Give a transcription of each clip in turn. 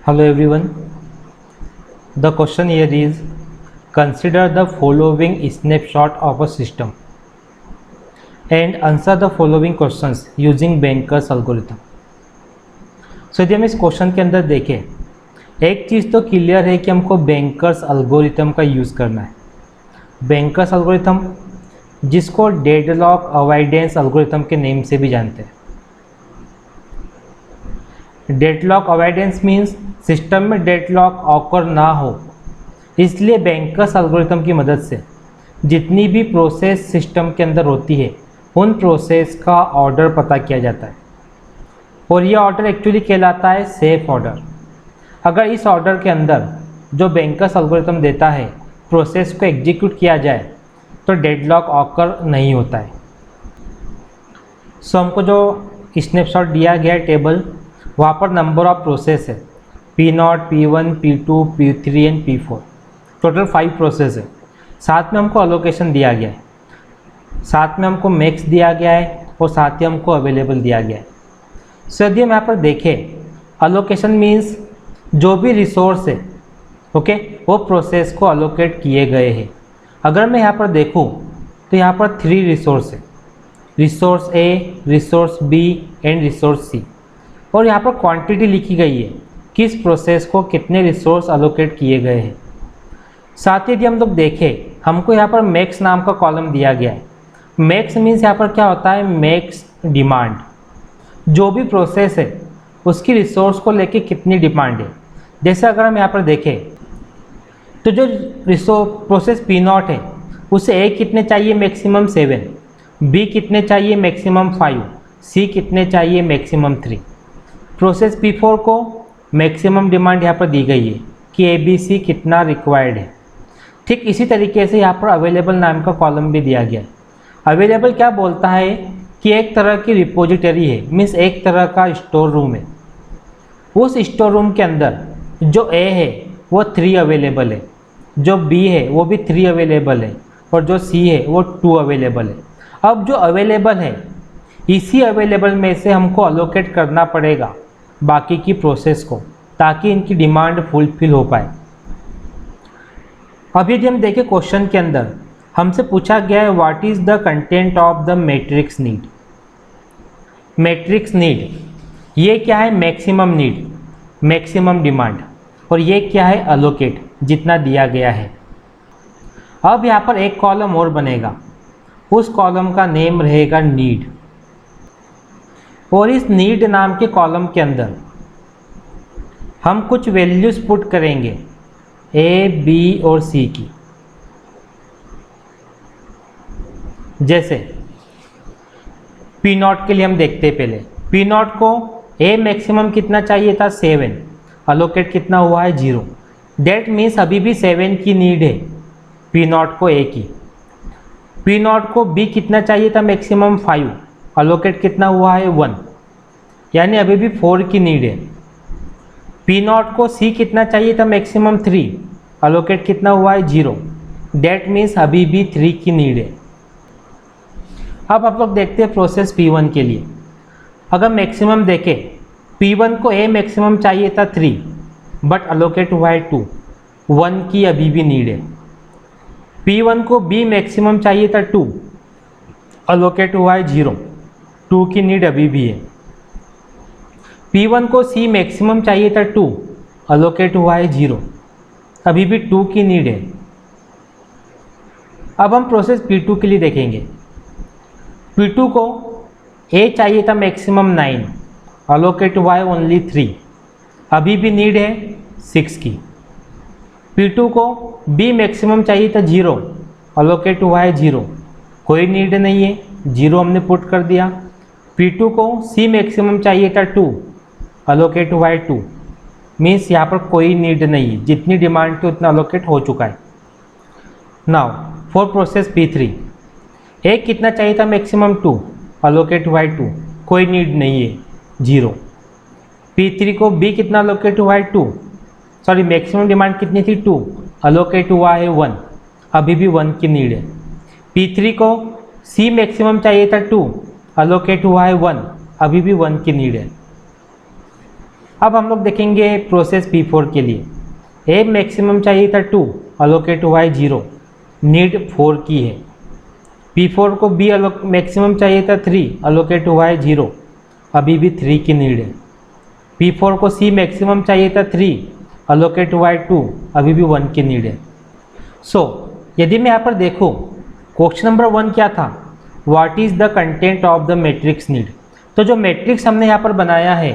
Hello everyone. The question here is, consider the following snapshot of a system and answer the following questions using Banker's algorithm. So यदि हम इस question के अंदर देखें, एक चीज़ तो क्लियर है कि हमको बैंकर्स एल्गोरिथम का यूज़ करना है। बैंकर्स एल्गोरिथम जिसको डेडलॉक अवॉइडेंस एल्गोरिथम के नेम से भी जानते हैं। डेडलॉक अवॉइडेंस मीन्स सिस्टम में डेडलॉक ऑकर ना हो, इसलिए बैंकर्स एल्गोरिथम की मदद से जितनी भी प्रोसेस सिस्टम के अंदर होती है उन प्रोसेस का ऑर्डर पता किया जाता है और ये ऑर्डर एक्चुअली कहलाता है सेफ ऑर्डर। अगर इस ऑर्डर के अंदर जो बैंकर्स एल्गोरिथम देता है प्रोसेस को एग्जीक्यूट किया जाए तो डेडलॉक ऑकर नहीं होता है। सो हमको जो स्नैपशॉट दिया गया है टेबल, वहाँ पर नंबर ऑफ प्रोसेस है P0, P1, P2, P3 and P4, total 5 process है। साथ में हमको अलोकेशन दिया गया है, साथ में हमको मैक्स दिया गया है और साथ ही हमको अवेलेबल दिया गया है। सो यदि हम यहाँ पर देखें, अलोकेशन मीन्स जो भी रिसोर्स है ओके वो प्रोसेस को अलोकेट किए गए हैं। अगर मैं यहाँ पर देखूँ तो यहाँ पर 3 रिसोर्स है, resource A, resource B and resource C, और यहाँ पर क्वांटिटी लिखी गई है किस प्रोसेस को कितने रिसोर्स अलोकेट किए गए हैं। साथ ही यदि हम लोग देखें, हमको यहाँ पर मैक्स नाम का कॉलम दिया गया है। मैक्स मीन्स यहाँ पर क्या होता है, मैक्स डिमांड, जो भी प्रोसेस है उसकी रिसोर्स को लेके कितनी डिमांड है। जैसे अगर हम यहाँ पर देखें तो जो प्रोसेस P0 है उसे A कितने चाहिए, मैक्सिमम 7, B कितने चाहिए, मैक्सिमम 5, C कितने चाहिए, मैक्सिमम 3। प्रोसेस P4 को मैक्सिमम डिमांड यहाँ पर दी गई है कि ABC कितना रिक्वायर्ड है। ठीक इसी तरीके से यहाँ पर अवेलेबल नाम का कॉलम भी दिया गया है। अवेलेबल क्या बोलता है कि एक तरह की रिपोजिटरी है, मीन्स एक तरह का स्टोर रूम है। उस स्टोर रूम के अंदर जो A है वो 3 अवेलेबल है, जो B है वो भी 3 अवेलेबल है और जो C है वो 2 अवेलेबल है। अब जो अवेलेबल है इसी अवेलेबल में से हमको अलोकेट करना पड़ेगा बाकी की प्रोसेस को, ताकि इनकी डिमांड फुलफिल हो पाए। अब यदि हम देखें क्वेश्चन के अंदर हमसे पूछा गया है what is the content of the matrix need. Matrix need ये क्या है, मैक्सिमम नीड, मैक्सिमम डिमांड, और ये क्या है, अलोकेट, जितना दिया गया है। अब यहाँ पर एक कॉलम और बनेगा, उस कॉलम का नेम रहेगा नीड, और इस नीड नाम के कॉलम के अंदर हम कुछ वैल्यूज़ पुट करेंगे A, B और C की। जैसे P0 के लिए हम देखते हैं पहले, P0 को A मैक्सिमम कितना चाहिए था, 7, अलोकेट कितना हुआ है, 0। डेट मीन्स अभी भी 7 की नीड है P0 को A की। P0 को B कितना चाहिए था, मैक्सिमम 5, अलोकेट कितना हुआ है, 1, यानी अभी भी 4 की नीड है। P0 को C कितना चाहिए था, मैक्सिमम 3, अलोकेट कितना हुआ है, 0, डेट मीन्स अभी भी 3 की नीड है। अब आप लोग देखते हैं प्रोसेस P1 के लिए। अगर मैक्सिमम देखें, P1 को A मैक्सिमम चाहिए था 3 बट अलोकेट हुआ है 2, 1 की अभी भी नीड है। P1 को B मैक्सिमम चाहिए था 2, अलोकेट हुआ है 0, 2 की नीड अभी भी है। P1 को C मैक्सिमम चाहिए था 2, अलोकेट हुआ है 0, अभी भी 2 की नीड है। अब हम प्रोसेस P2 के लिए देखेंगे। P2 को A चाहिए था मैक्सिमम 9, अलोकेट हुआ है ओनली 3, अभी भी नीड है 6 की। P2 को B मैक्सिमम चाहिए था 0, अलोकेट हुआ है 0, कोई नीड नहीं है, 0 हमने पुट कर दिया। P2 को C मैक्सिमम चाहिए था 2, अलोकेट हुआ है 2, मीन्स यहाँ पर कोई नीड नहीं है, जितनी डिमांड थी उतना अलोकेट हो चुका है। Now for process P3, A कितना चाहिए था, मैक्सिमम 2, अलोकेट हुआ है 2, कोई नीड नहीं है, 0। P3 को B कितना अलोकेट हुआ है, 2, सॉरी मैक्सिमम डिमांड कितनी थी, 2, अलोकेट हुआ है 1, अभी भी 1 की नीड है। P3 को C मैक्सिमम चाहिए था 2, अलोकेट हुआ है 1, अभी भी 1 की नीड है। अब हम लोग देखेंगे प्रोसेस P4 के लिए, ए मैक्सिमम चाहिए था 2, अलोकेट हुआ है 0, नीड 4 की है। P4 को बी मैक्सिमम चाहिए था 3, अलोकेट हुआ है 0, अभी भी 3 की नीड है। P4 को सी मैक्सिमम चाहिए था 3, अलोकेट हुआ है 2, अभी भी 1 की नीड है। सो यदि मैं यहाँ पर देखूँ, क्वेश्चन नंबर 1 क्या था, what is the content of the matrix need. तो जो मैट्रिक्स हमने यहाँ पर बनाया है,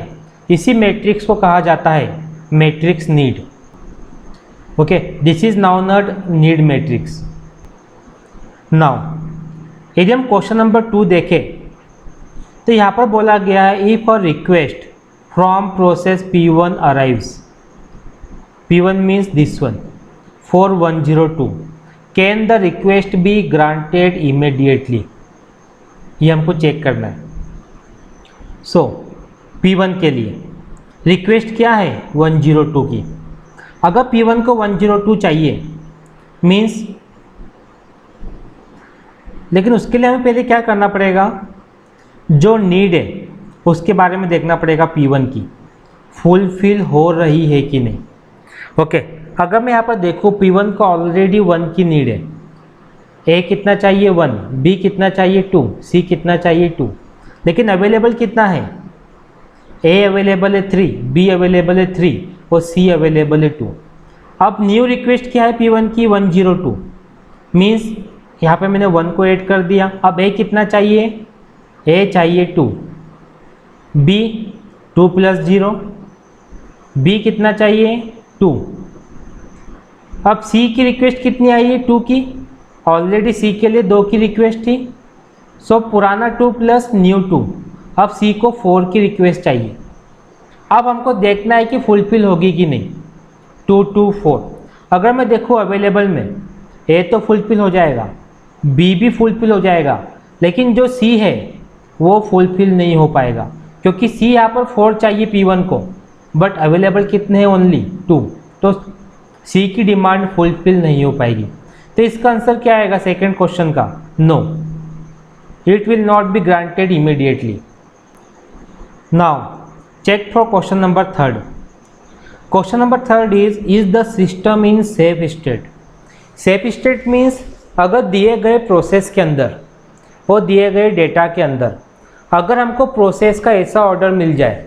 इसी मैट्रिक्स को कहा जाता है matrix need. Okay, this is now not need matrix. Now यदि हम क्वेश्चन नंबर 2 देखें, तो यहाँ पर बोला गया है if a request from process P1 arrives, P1 means this one, 4102, can the request B granted immediately. ये हमको चेक करना है। सो P1 के लिए रिक्वेस्ट क्या है 102 की। अगर P1 को 102 चाहिए मीन्स, लेकिन उसके लिए हमें पहले क्या करना पड़ेगा, जो नीड है उसके बारे में देखना पड़ेगा P1 की फुलफिल हो रही है कि नहीं। ओके, अगर मैं यहाँ पर देखूँ P1 को ऑलरेडी 1 की नीड है, ए कितना चाहिए 1, बी कितना चाहिए 2, सी कितना चाहिए 2, लेकिन अवेलेबल कितना है, ए अवेलेबल है 3, बी अवेलेबल है 3 और सी अवेलेबल है 2। अब न्यू रिक्वेस्ट क्या है P1 की 102, मीन्स यहाँ पे मैंने 1 को ऐड कर दिया। अब ए कितना चाहिए, ए चाहिए 2, बी 2 + 0, बी कितना चाहिए 2। अब सी की रिक्वेस्ट कितनी आई है 2 की, ऑलरेडी सी के लिए 2 की रिक्वेस्ट थी, सो पुराना 2 + न्यू 2। अब सी को 4 की रिक्वेस्ट चाहिए। अब हमको देखना है कि फुलफिल होगी कि नहीं, 2 2 4। अगर मैं देखूँ अवेलेबल में, ए तो फुलफिल हो जाएगा, बी भी फुलफिल हो जाएगा, लेकिन जो सी है वो फुलफिल नहीं हो पाएगा, क्योंकि सी यहाँ पर 4 चाहिए P1 को, बट अवेलेबल कितने हैं ओनली 2, तो सी की डिमांड फुलफिल नहीं हो पाएगी। तो इसका आंसर क्या आएगा सेकेंड क्वेश्चन का, no, it will not be granted immediately. Now check for question number 3। Question number 3 is the system in safe state. Safe state means अगर दिए गए प्रोसेस के अंदर और दिए गए डेटा के अंदर अगर हमको प्रोसेस का ऐसा ऑर्डर मिल जाए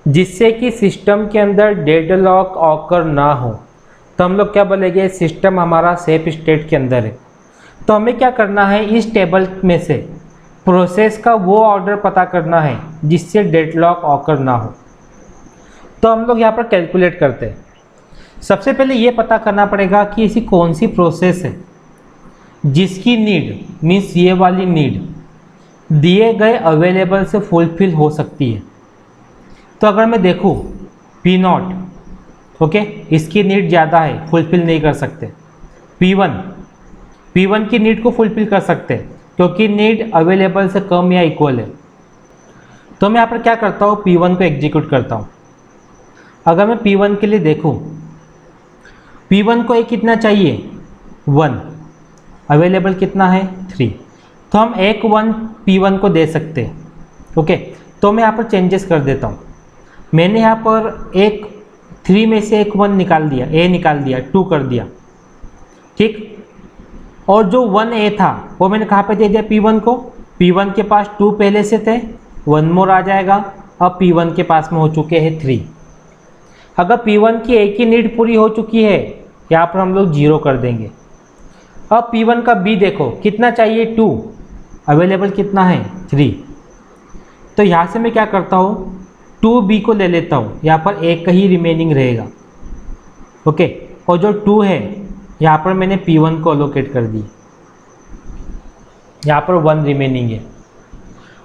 जिससे कि सिस्टम के अंदर डेडलॉक ऑकर ना हो, तो हम लोग क्या बोलेंगे, सिस्टम हमारा सेफ स्टेट के अंदर है। तो हमें क्या करना है, इस टेबल में से प्रोसेस का वो ऑर्डर पता करना है जिससे डेडलॉक ऑकर ना हो। तो हम लोग यहाँ पर कैलकुलेट करते हैं। सबसे पहले ये पता करना पड़ेगा कि ऐसी कौन सी प्रोसेस है जिसकी नीड मीन्स ये वाली नीड दिए गए अवेलेबल से फुलफिल हो सकती है। तो अगर मैं देखूँ P0, ओके, इसकी नीड ज़्यादा है, फुलफिल नहीं कर सकते। P1 की नीड को फुलफिल कर सकते हैं क्योंकि नीड अवेलेबल से कम या इक्वल है। तो मैं यहाँ पर क्या करता हूँ, P1 को एग्जीक्यूट करता हूँ। अगर मैं P1 के लिए देखूँ, P1 को एक कितना चाहिए 1, अवेलेबल कितना है 3, तो हम एक 1 P1 को दे सकते हैं। ओके, तो मैं यहाँ पर चेंजेस कर देता हूँ। मैंने यहाँ पर एक 3 में से एक 1 निकाल दिया, ए निकाल दिया, 2 कर दिया, ठीक। और जो 1A था वो मैंने कहाँ पे दे दिया P1 को, P1 के पास 2 पहले से थे, 1 मोर आ जाएगा, अब P1 के पास में हो चुके हैं 3। अगर P1 की एक ही नीड पूरी हो चुकी है, यहाँ पर हम लोग 0 कर देंगे। अब P1 का B देखो कितना चाहिए 2, अवेलेबल कितना है 3। तो यहाँ से मैं क्या करता हूँ, 2B को ले लेता हूँ, यहाँ पर एक ही रिमेनिंग रहेगा। ओके, और जो 2 है यहाँ पर मैंने P1 को अलोकेट कर दी, यहाँ पर 1 रिमेनिंग है।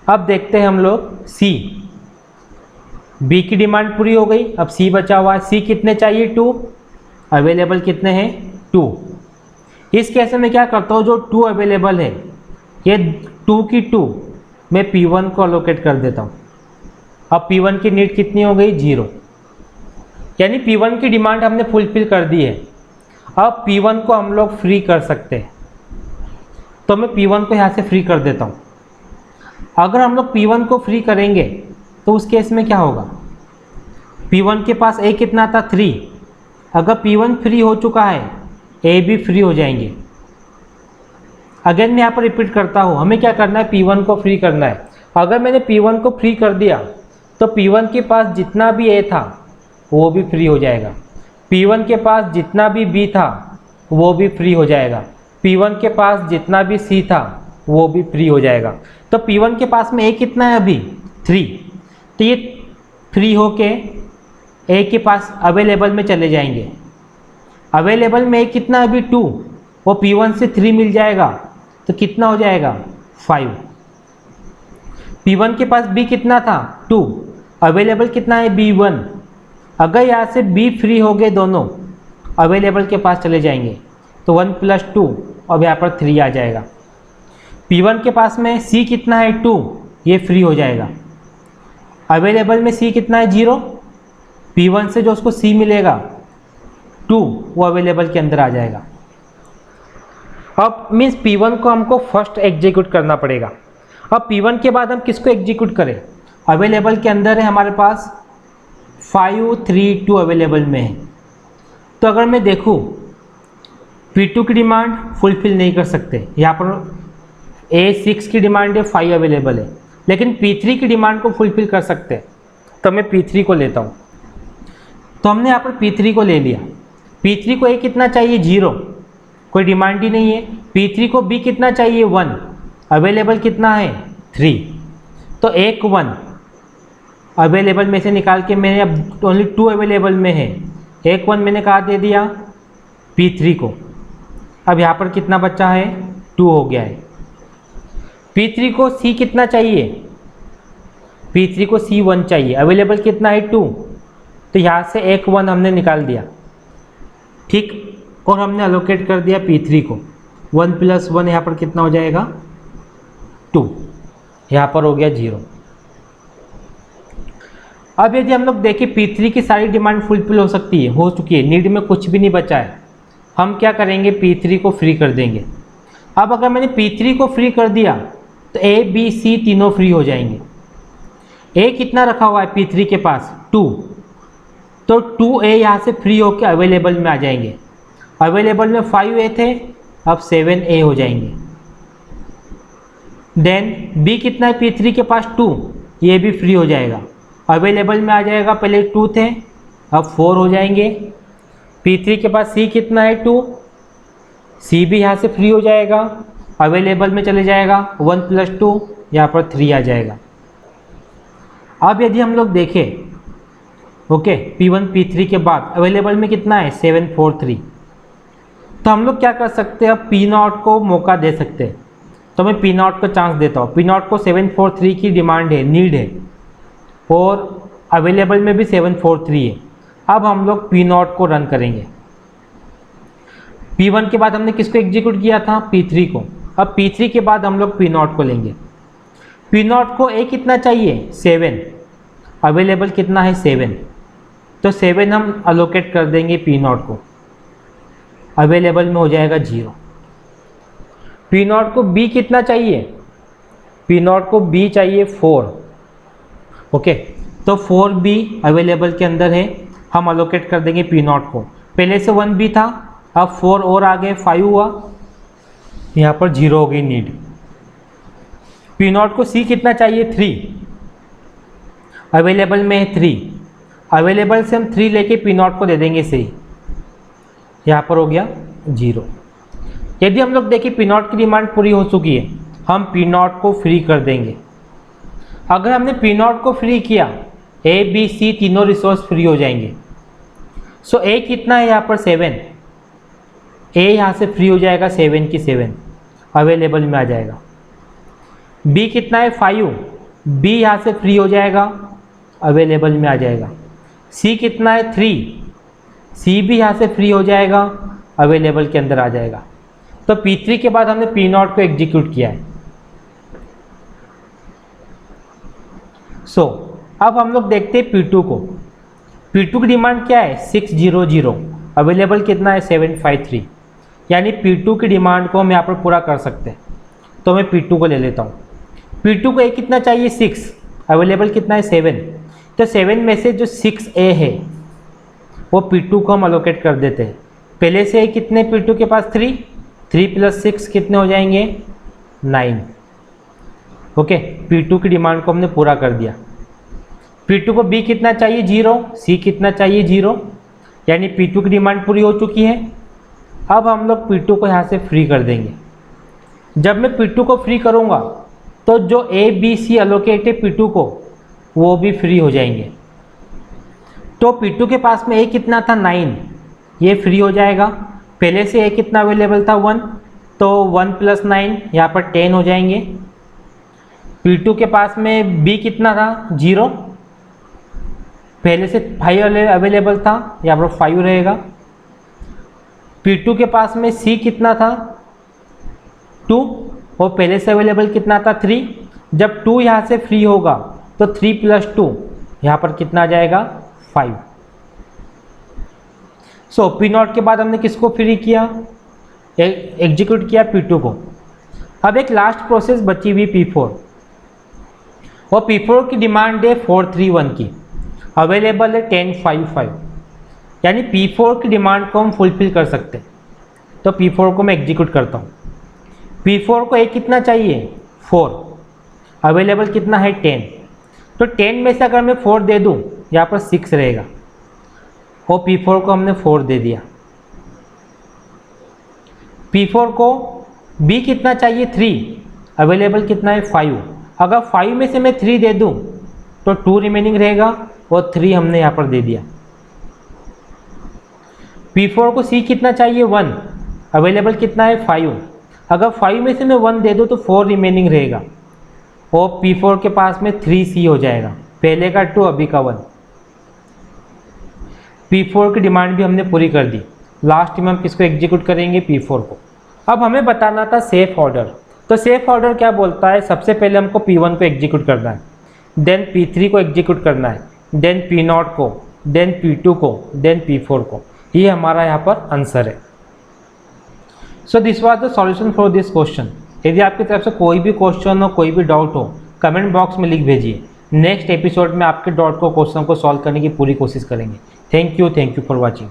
अब देखते हैं हम लोग C, B की डिमांड पूरी हो गई, अब C बचा हुआ है। C कितने चाहिए 2, अवेलेबल कितने हैं 2। इस केस में क्या करता हूँ, जो 2 अवेलेबल है ये 2 की 2 मैं P1 को अलोकेट कर देता हूँ। अब P1 की नीड कितनी हो गई 0, यानी P1 की डिमांड हमने फुलफिल कर दी है। अब P1 को हम लोग फ्री कर सकते हैं, तो मैं P1 को यहाँ से फ्री कर देता हूँ। अगर हम लोग P1 को फ्री करेंगे तो उस केस में क्या होगा, P1 के पास A कितना था 3, अगर P1 फ्री हो चुका है A भी फ्री हो जाएंगे। अगेन मैं यहाँ पर रिपीट करता हूँ, हमें क्या करना है, P1 को फ्री करना है। अगर मैंने P1 को फ्री कर दिया तो P1 के पास जितना भी A था वो भी फ्री हो जाएगा, P1 के पास जितना भी B था वो भी फ्री हो जाएगा, P1 के पास जितना भी C था वो भी फ्री हो जाएगा। तो P1 के पास में A कितना है अभी 3, तो ये फ्री होके A के पास अवेलेबल में चले जाएंगे। अवेलेबल में A कितना अभी 2, वो P1 से 3 मिल जाएगा तो कितना हो जाएगा 5। P1 के पास B कितना था 2, अवेलेबल कितना है B1। अगर यहाँ से B फ्री हो गए दोनों अवेलेबल के पास चले जाएंगे तो 1 + 2 अब यहाँ पर 3 आ जाएगा। P1 के पास में C कितना है 2, ये फ्री हो जाएगा। अवेलेबल में C कितना है 0, P1 से जो उसको C मिलेगा 2 वो अवेलेबल के अंदर आ जाएगा। अब मीन्स P1 को हमको फर्स्ट एग्जीक्यूट करना पड़ेगा। अब P1 के बाद हम किसको एग्जीक्यूट करें, अवेलेबल के अंदर है हमारे पास 5 3 2 अवेलेबल में है। तो अगर मैं देखूँ P2 की डिमांड फुलफिल नहीं कर सकते, यहाँ पर A6 की डिमांड है 5 अवेलेबल है, लेकिन P3 की डिमांड को फुलफिल कर सकते हैं, तो मैं P3 को लेता हूँ। तो हमने यहाँ पर P3 को ले लिया। P3 को A कितना चाहिए 0, कोई डिमांड ही नहीं है। P3 को B कितना चाहिए 1, अवेलेबल कितना है 3, तो एक 1 अवेलेबल में से निकाल के मैंने अब ओनली 2 अवेलेबल में है, एक 1 मैंने कहा दे दिया P3 को। अब यहाँ पर कितना बचा है 2 हो गया है। P3 को C कितना चाहिए, P3 को C 1 चाहिए, अवेलेबल कितना है 2, तो यहाँ से एक 1 हमने निकाल दिया, ठीक, और हमने अलोकेट कर दिया P3 को। 1 + 1 यहाँ पर कितना हो जाएगा 2, यहाँ पर हो गया 0। अब यदि हम लोग देखें P3 की सारी डिमांड फुलफिल हो सकती है, हो चुकी है, नीड में कुछ भी नहीं बचा है, हम क्या करेंगे P3 को फ्री कर देंगे। अब अगर मैंने P3 को फ्री कर दिया तो A B C तीनों फ्री हो जाएंगे। A कितना रखा हुआ है P3 के पास 2, तो 2A यहाँ से फ्री होकर अवेलेबल में आ जाएंगे। अवेलेबल में 5A थे, अब 7A हो जाएंगे। देन B कितना है P3 के पास 2, ये भी फ्री हो जाएगा, अवेलेबल में आ जाएगा, पहले 2 थे अब 4 हो जाएंगे। P3 के पास C कितना है 2, C भी यहाँ से फ्री हो जाएगा, अवेलेबल में चले जाएगा, 1 + 2 यहाँ पर 3 आ जाएगा। अब यदि हम लोग देखें ओके P1 P3 के बाद अवेलेबल में कितना है 7 4 3, तो हम लोग क्या कर सकते हैं, अब P0 को मौका दे सकते हैं। तो मैं P0 को चांस देता हूँ। P0 को 7 4 3 की डिमांड है, नीड है, और अवेलेबल में भी 7 4 3 है। अब हम लोग P0 को रन करेंगे। P1 के बाद हमने किसको एग्जीक्यूट किया था P3 को, अब P3 के बाद हम लोग P0 को लेंगे। P0 को A कितना चाहिए 7, अवेलेबल कितना है 7, तो 7 हम अलोकेट कर देंगे P0 को, अवेलेबल में हो जाएगा 0। P0 को B कितना चाहिए, P0 को B चाहिए 4, ओके, तो 4B अवेलेबल के अंदर है, हम अलोकेट कर देंगे P0 को। पहले से 1B था, अब 4 और आ गए 5 हुआ, यहाँ पर 0 हो गई नीड। P0 को C कितना चाहिए 3, अवेलेबल में है 3, अवेलेबल से हम 3 लेके P0 को दे देंगे सही, यहाँ पर हो गया 0। यदि हम लोग देखें P0 की डिमांड पूरी हो चुकी है, हम P0 को फ्री कर देंगे। अगर हमने P0 को फ्री किया A B C तीनों रिसोर्स फ्री हो जाएंगे। सो A कितना है यहाँ पर 7, A यहाँ से फ्री हो जाएगा 7 की 7 अवेलेबल में आ जाएगा। B कितना है 5, B यहाँ से फ्री हो जाएगा, अवेलेबल में आ जाएगा। C कितना है 3, C भी यहाँ से फ्री हो जाएगा, अवेलेबल के अंदर आ जाएगा। तो P3 के बाद हमने P0 को एग्जीक्यूट किया है। सो अब हम लोग देखते हैं P2 को। P2 की डिमांड क्या है 600, अवेलेबल कितना है 753, यानी P2 की डिमांड को हम यहाँ पर पूरा कर सकते हैं। तो मैं P2 को ले लेता हूँ। P2 को एक कितना चाहिए 6, अवेलेबल कितना है 7, तो 7 में से जो 6A है वो P2 को हम अलोकेट कर देते हैं। पहले से कितने P2 के पास 3 + 6 कितने हो जाएंगे 9। ओके, P2 की डिमांड को हमने पूरा कर दिया। P2 को B कितना चाहिए 0, C कितना चाहिए 0, यानी P2 की डिमांड पूरी हो चुकी है। अब हम लोग P2 को यहाँ से फ्री कर देंगे। जब मैं P2 को फ्री करूँगा तो जो A B C अलोकेट है P2 को वो भी फ्री हो जाएंगे। तो P2 के पास में A कितना था 9, ये फ्री हो जाएगा। पहले से A कितना अवेलेबल था 1, तो 1 + 9 यहाँ पर 10 हो जाएंगे। P2 के पास में B कितना था 0, पहले से 5 अवेलेबल था, यहाँ पर 5 रहेगा। P2 के पास में C कितना था 2, और पहले से अवेलेबल कितना था 3। जब 2 यहाँ से फ्री होगा तो 3 + 2 यहाँ पर कितना आ जाएगा 5। सो P0 के बाद हमने किसको फ्री किया, एग्जीक्यूट किया P2 को। अब एक लास्ट प्रोसेस बची हुई P4, और P4 की डिमांड है 431 की, अवेलेबल है 1055, यानी P4 की डिमांड को हम फुलफिल कर सकते हैं। तो P4 को मैं एग्जीक्यूट करता हूँ। P4 को एक कितना चाहिए 4, अवेलेबल कितना है 10, तो 10 में से अगर मैं 4 दे दूँ यहाँ पर 6 रहेगा, और P4 को हमने 4 दे दिया। P4 को B कितना चाहिए 3, अवेलेबल कितना है 5, अगर 5 में से मैं 3 दे दूँ तो 2 रिमेनिंग रहेगा, और 3 हमने यहाँ पर दे दिया। P4 को C कितना चाहिए 1, अवेलेबल कितना है 5, अगर 5 में से मैं 1 दे दूँ तो 4 रिमेनिंग रहेगा, और P4 के पास में 3C हो जाएगा, पहले का 2 अभी का 1। P4 की डिमांड भी हमने पूरी कर दी। लास्ट में हम किसको एग्जीक्यूट करेंगे P4 को। अब हमें बताना था सेफ ऑर्डर, तो सेफ ऑर्डर क्या बोलता है, सबसे पहले हमको P1 को एग्जीक्यूट करना है, देन P3 को एग्जीक्यूट करना है, देन P0 को, देन P2 को, देन P4 को। ये हमारा यहाँ पर आंसर है। So this was the solution for this question. यदि आपकी तरफ से कोई भी क्वेश्चन हो, कोई भी डाउट हो, कमेंट बॉक्स में लिख भेजिए। नेक्स्ट एपिसोड में आपके डाउट को, क्वेश्चन को सॉल्व करने की पूरी कोशिश करेंगे। Thank you for watching.